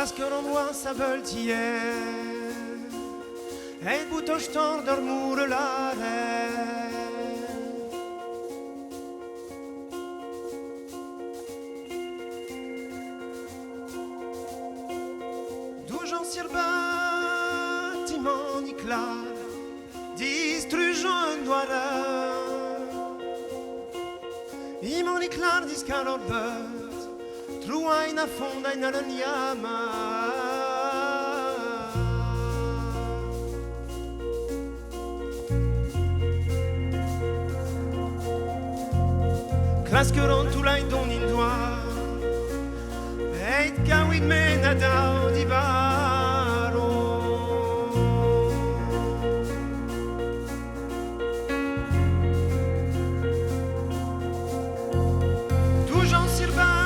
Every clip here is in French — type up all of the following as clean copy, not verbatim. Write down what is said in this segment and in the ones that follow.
Klasque l'endroit sa voltière et il bouton stand d'ormour la d'où j'en sur bâtiment éclat distrugeant un doigt i m'en éclat discalor Trua in affonda in aranyama Klaskeron tu lai don in doa Eit kawid me nadao di baro Tu j'en sirva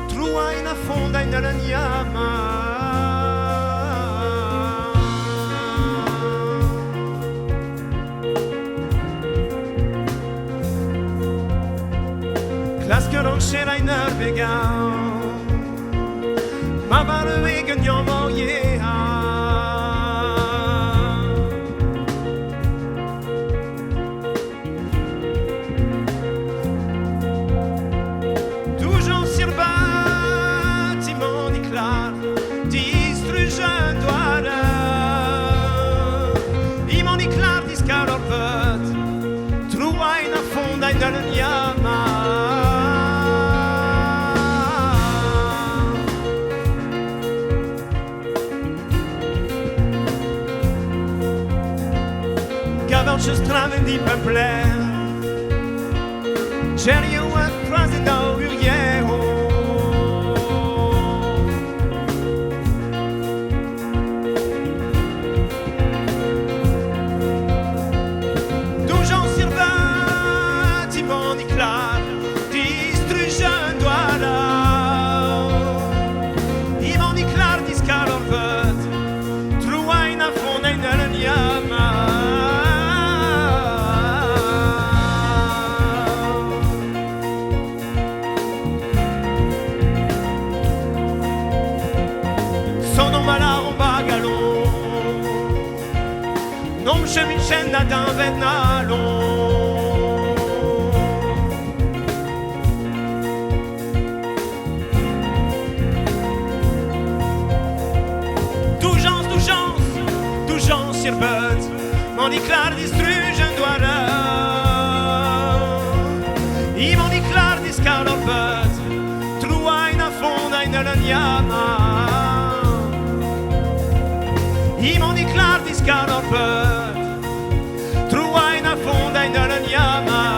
Trua in affonda in aranyama Klaskeron scera in Norvegan Ma var egen jag var Gavanche straven di peuplère Cherio a croisé dans Uriero D'où j'en sirva Timon d'éclat Distruge un doigt là Timon d'éclat discalorvet Trua in affonda in aranyama Non je m'enchaîne à d'un vénalon D'où j'en sirbet Mon éclat distruge un doigt I mon éclat discalorvet Trua in affonda in aranyama I mon éclat discalorvet Trua in affonda in aranyama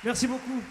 Merci beaucoup.